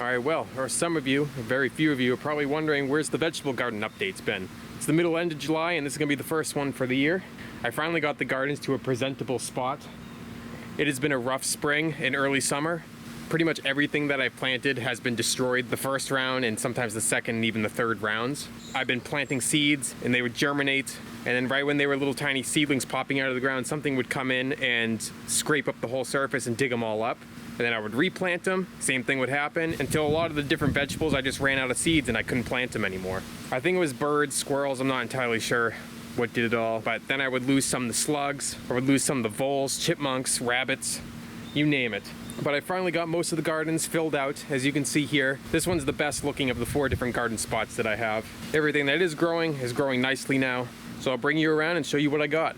Alright, well, or some of you, very few of you, are probably wondering where's the vegetable garden updates been. It's the end of July and this is going to be the first one for the year. I finally got the gardens to a presentable spot. It has been a rough spring and early summer. Pretty much everything that I've planted has been destroyed the first round and sometimes the second and even the third rounds. I've been planting seeds and they would germinate, and then right when they were little tiny seedlings popping out of the ground, something would come in and scrape up the whole surface and dig them all up. And then I would replant them, same thing would happen, until a lot of the different vegetables I just ran out of seeds and I couldn't plant them anymore. I think it was birds, squirrels, I'm not entirely sure what did it all, but then I would lose some of the slugs, I would lose some of the voles, chipmunks, rabbits, you name it. But I finally got most of the gardens filled out, as you can see here. This one's the best looking of the 4 different garden spots that I have. Everything that is growing nicely now, so I'll bring you around and show you what I got.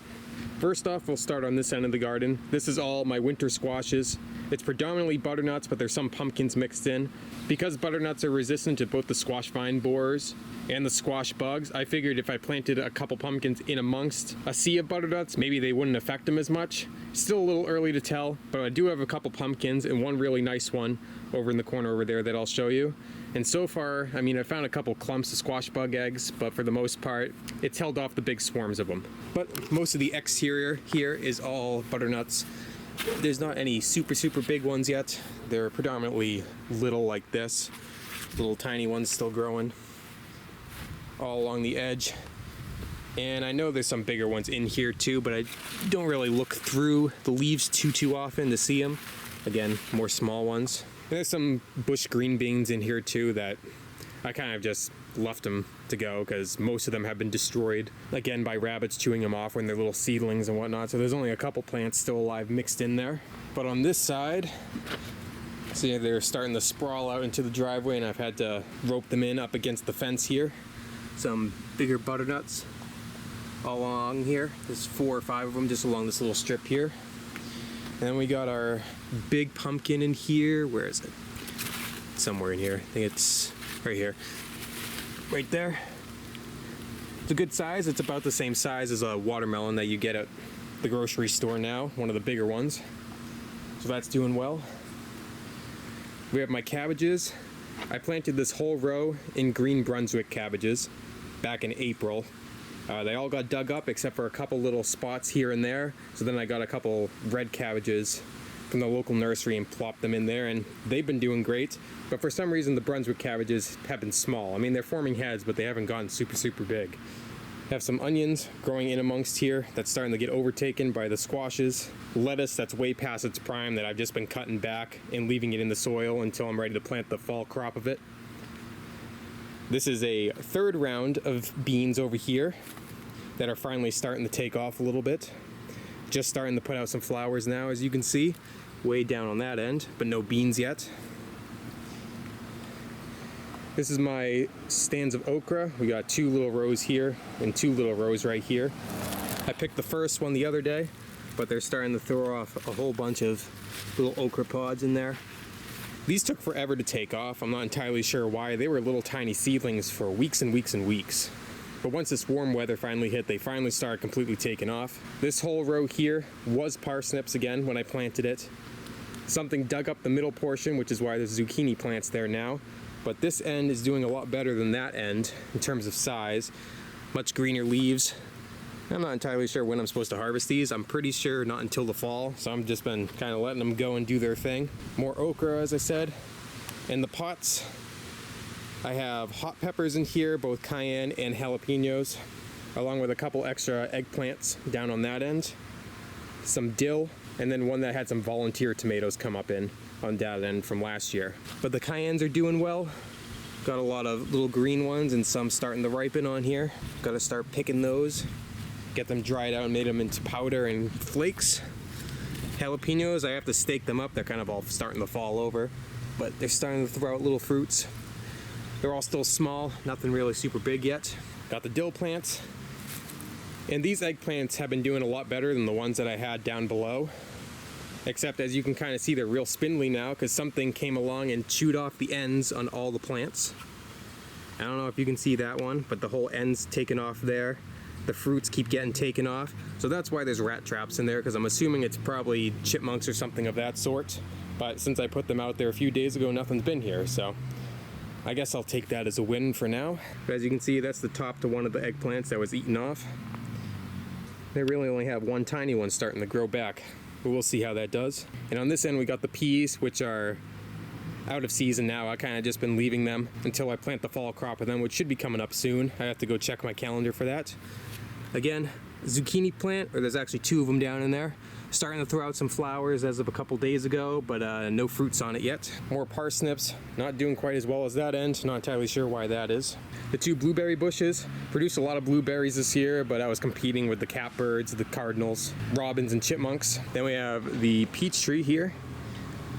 First off, we'll start on this end of the garden. This is all my winter squashes. It's predominantly butternuts, but there's some pumpkins mixed in. Because butternuts are resistant to both the squash vine borers and the squash bugs, I figured if I planted a couple pumpkins in amongst a sea of butternuts, maybe they wouldn't affect them as much. Still a little early to tell, but I do have a couple pumpkins and one really nice one over in the corner over there that I'll show you. And so far, I mean, I found a couple clumps of squash bug eggs, but for the most part, it's held off the big swarms of them. But most of the exterior here is all butternuts. There's not any super big ones yet. They're predominantly little like this. Little tiny ones still growing all along the edge. And I know there's some bigger ones in here too, but I don't really look through the leaves too often to see them. Again, more small ones. And there's some bush green beans in here too that I kind of just left them to go because most of them have been destroyed, again, by rabbits chewing them off when they're little seedlings and whatnot. So there's only a couple plants still alive mixed in there. But on this side, see, they're starting to sprawl out into the driveway and I've had to rope them in up against the fence here. Some bigger butternuts all along here. There's 4 or 5 of them just along this little strip here. And then we got our big pumpkin in here. Where is it? Somewhere in here. I think it's right here. Right there. It's a good size. It's about the same size as a watermelon that you get at the grocery store now, one of the bigger ones. So that's doing well. We have my cabbages. I planted this whole row in green Brunswick cabbages back in April. They all got dug up except for a couple little spots here and there. So then I got a couple red cabbages from the local nursery and plopped them in there, and they've been doing great. But for some reason the Brunswick cabbages have been small. I mean, they're forming heads, but they haven't gotten super big. Have some onions growing in amongst here that's starting to get overtaken by the squashes. Lettuce that's way past its prime that I've just been cutting back and leaving it in the soil until I'm ready to plant the fall crop of it. This is a 3rd round of beans over here that are finally starting to take off a little bit. Just starting to put out some flowers now, as you can see, way down on that end, but no beans yet. This is my stands of okra. We got 2 little rows here and 2 little rows right here. I picked the first one the other day, but they're starting to throw off a whole bunch of little okra pods in there. These took forever to take off. I'm not entirely sure why. They were little tiny seedlings for weeks and weeks. But once this warm weather finally hit, they finally started completely taking off. This whole row here was parsnips again when I planted it. Something dug up the middle portion, which is why there's zucchini plants there now. But this end is doing a lot better than that end in terms of size. Much greener leaves. I'm not entirely sure when I'm supposed to harvest these. I'm pretty sure not until the fall, so I've just been kind of letting them go and do their thing. More okra, as I said. In the pots, I have hot peppers in here, both cayenne and jalapenos, along with a couple extra eggplants down on that end. Some dill, and then one that had some volunteer tomatoes come up in on that end from last year. But the cayennes are doing well. Got a lot of little green ones and some starting to ripen on here. Got to start picking those. Get them dried out and made them into powder and flakes. Jalapenos, I have to stake them up. They're kind of all starting to fall over, but they're starting to throw out little fruits. They're all still small, nothing really super big yet. Got the dill plants. And these eggplants have been doing a lot better than the ones that I had down below. Except, as you can kind of see, they're real spindly now because something came along and chewed off the ends on all the plants. I don't know if you can see that one, but the whole end's taken off there. The fruits keep getting taken off. So that's why there's rat traps in there, because I'm assuming it's probably chipmunks or something of that sort. But since I put them out there a few days ago, nothing's been here, so I guess I'll take that as a win for now. But as you can see, that's the top to one of the eggplants that was eaten off. They really only have one tiny one starting to grow back, but we'll see how that does. And on this end, we got the peas, which are out of season now. I kind of just been leaving them until I plant the fall crop of them, which should be coming up soon. I have to go check my calendar for that. Again, zucchini plant, or there's actually two of them down in there. Starting to throw out some flowers as of a couple days ago, but no fruits on it yet. More parsnips, not doing quite as well as that end. Not entirely sure why that is. The two blueberry bushes produced a lot of blueberries this year, but I was competing with the catbirds, the cardinals, robins, and chipmunks. Then we have the peach tree here.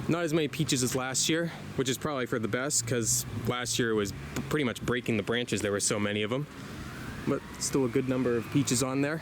Not as many peaches as last year, which is probably for the best, because last year it was pretty much breaking the branches. There were so many of them, but still a good number of peaches on there.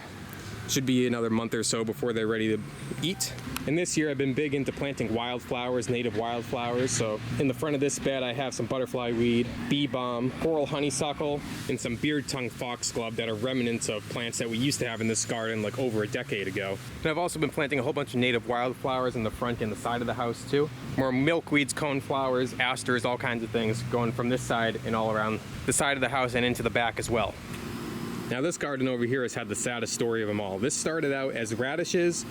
Should be another month or so before they're ready to eat. And this year I've been big into planting wildflowers, native wildflowers. So in the front of this bed I have some butterfly weed, bee balm, coral honeysuckle, and some beard tongue foxglove that are remnants of plants that we used to have in this garden like over a decade ago. And I've also been planting a whole bunch of native wildflowers in the front and the side of the house too. More milkweeds, coneflowers, asters, all kinds of things going from this side and all around the side of the house and into the back as well. Now this garden over here has had the saddest story of them all. This started out as radishes,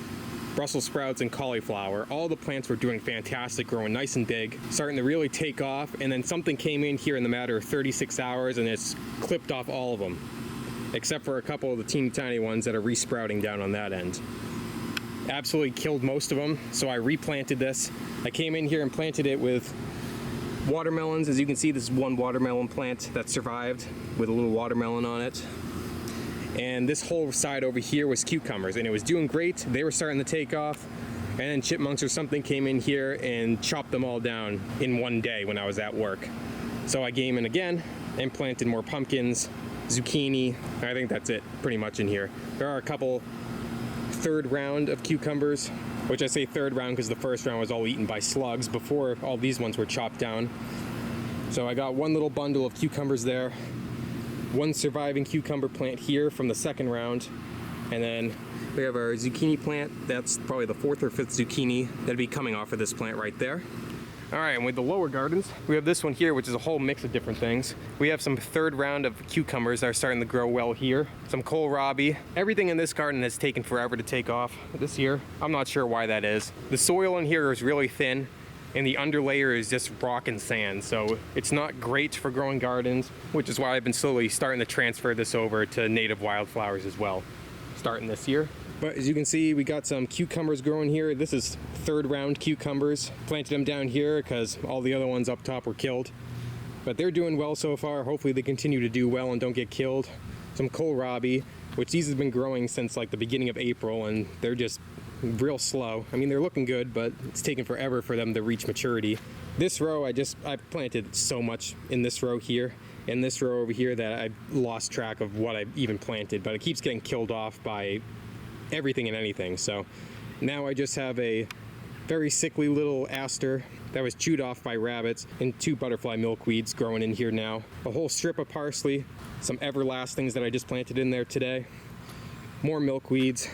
Brussels sprouts, and cauliflower. All the plants were doing fantastic, growing nice and big, starting to really take off, and then something came in here in the matter of 36 hours and it's clipped off all of them, except for a couple of the teeny tiny ones that are resprouting down on that end. Absolutely killed most of them, so I replanted this. I came in here and planted it with watermelons. As you can see, this is one watermelon plant that survived with a little watermelon on it. And this whole side over here was cucumbers, and it was doing great. They were starting to take off, and then chipmunks or something came in here and chopped them all down in one day when I was at work. So I came in again and planted more pumpkins, zucchini. I think that's it pretty much in here. There are a couple third round of cucumbers, which I say third round because the first round was all eaten by slugs before all these ones were chopped down. So I got one little bundle of cucumbers there. One surviving cucumber plant here from the second round, and then we have our zucchini plant. That's probably the fourth or fifth zucchini that'd be coming off of this plant right there. All right, and with the lower gardens, we have this one here, which is a whole mix of different things. We have some third round of cucumbers that are starting to grow well here. Some kohlrabi. Everything in this garden has taken forever to take off this year. I'm not sure why that is. The soil in here is really thin, and the underlayer is just rock and sand, so it's not great for growing gardens, which is why I've been slowly starting to transfer this over to native wildflowers as well, starting this year. But as you can see, we got some cucumbers growing here. This is third round cucumbers. Planted them down here because all the other ones up top were killed. But they're doing well so far. Hopefully they continue to do well and don't get killed. Some kohlrabi, which these have been growing since like the beginning of April, and they're just real slow. I mean, they're looking good, but it's taken forever for them to reach maturity. This row, I planted so much in this row here and this row over here that I lost track of what I even planted, but it keeps getting killed off by everything and anything. So now I just have a very sickly little aster that was chewed off by rabbits and two butterfly milkweeds growing in here now. A whole strip of parsley, some everlastings that I just planted in there today, more milkweeds,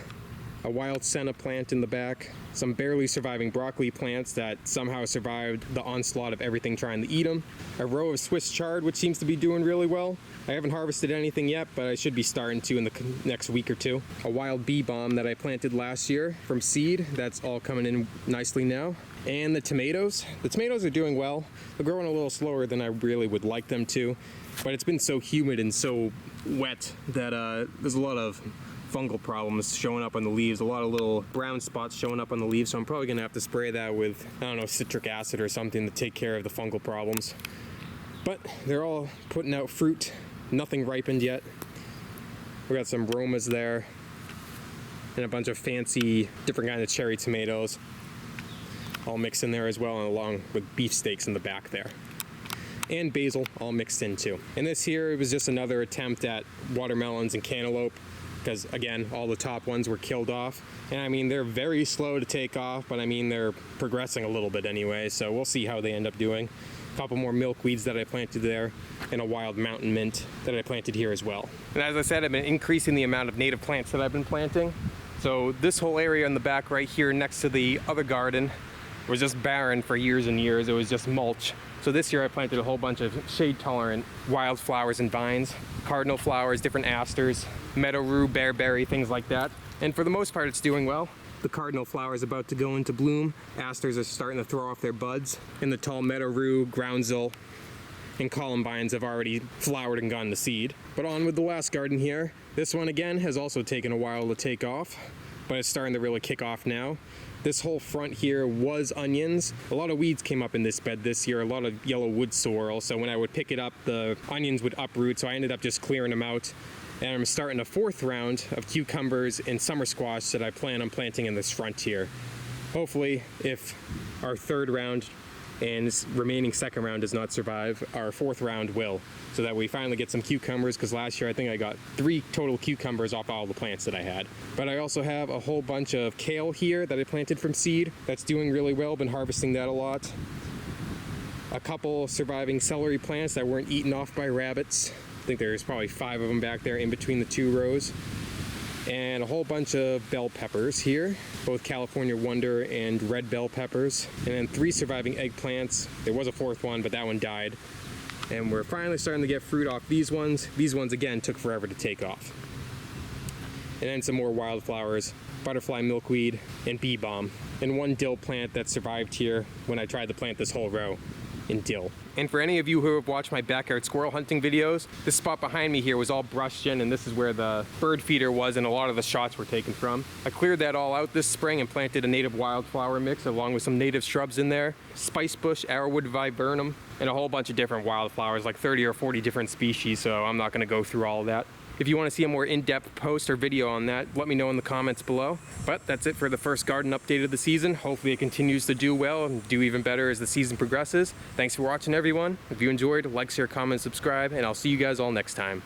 a wild senna plant in the back, some barely surviving broccoli plants that somehow survived the onslaught of everything trying to eat them, a row of Swiss chard, which seems to be doing really well. I haven't harvested anything yet, but I should be starting to in the next week or two. A wild bee balm that I planted last year from seed, that's all coming in nicely now. And the tomatoes. The tomatoes are doing well. They're growing a little slower than I really would like them to, but it's been so humid and so wet that there's a lot of fungal problems showing up on the leaves, a lot of little brown spots showing up on the leaves, so I'm probably gonna have to spray that with, I don't know, citric acid or something to take care of the fungal problems. But they're all putting out fruit, nothing ripened yet. We got some Romas there, and a bunch of fancy different kinds of cherry tomatoes, all mixed in there as well, and along with beefsteaks in the back there. And basil all mixed in too. And this here was just another attempt at watermelons and cantaloupe, because again, all the top ones were killed off. And I mean, they're very slow to take off, but I mean, they're progressing a little bit anyway, so we'll see how they end up doing. A couple more milkweeds that I planted there, and a wild mountain mint that I planted here as well. And as I said, I've been increasing the amount of native plants that I've been planting. So this whole area in the back right here next to the other garden was just barren for years and years. It was just mulch. So this year I planted a whole bunch of shade-tolerant wildflowers and vines, cardinal flowers, different asters, meadow rue, bearberry, things like that. And for the most part, it's doing well. The cardinal flower is about to go into bloom. Asters are starting to throw off their buds. And the tall meadow rue, groundsel, and columbines have already flowered and gone to seed. But on with the last garden here. This one again has also taken a while to take off, but it's starting to really kick off now. This whole front here was onions. A lot of weeds came up in this bed this year, a lot of yellow wood sorrel. So when I would pick it up, the onions would uproot. So I ended up just clearing them out. And I'm starting a 4th round of cucumbers and summer squash that I plan on planting in this front here. Hopefully, if our 3rd round and remaining 2nd round does not survive, our 4th round will, so that we finally get some cucumbers, because last year I think I got 3 total cucumbers off all the plants that I had. But I also have a whole bunch of kale here that I planted from seed that's doing really well, been harvesting that a lot. A couple surviving celery plants that weren't eaten off by rabbits. I think there's probably 5 of them back there in between the 2 rows. And a whole bunch of bell peppers here, both California Wonder and red bell peppers. And then 3 surviving eggplants. There was a 4th one, but that one died. And we're finally starting to get fruit off these ones. These ones, again, took forever to take off. And then some more wildflowers, butterfly milkweed, and bee balm. And 1 dill plant that survived here when I tried to plant this whole row in dill. And for any of you who have watched my backyard squirrel hunting videos, this spot behind me here was all brushed in, and this is where the bird feeder was and a lot of the shots were taken from. I cleared that all out this spring and planted a native wildflower mix along with some native shrubs in there, spice bush, arrowwood viburnum, and a whole bunch of different wildflowers, like 30 or 40 different species, so I'm not going to go through all of that. If you want to see a more in-depth post or video on that, let me know in the comments below. But that's it for the first garden update of the season. Hopefully it continues to do well and do even better as the season progresses. Thanks for watching, everyone. If you enjoyed, like, share, comment, subscribe, and I'll see you guys all next time.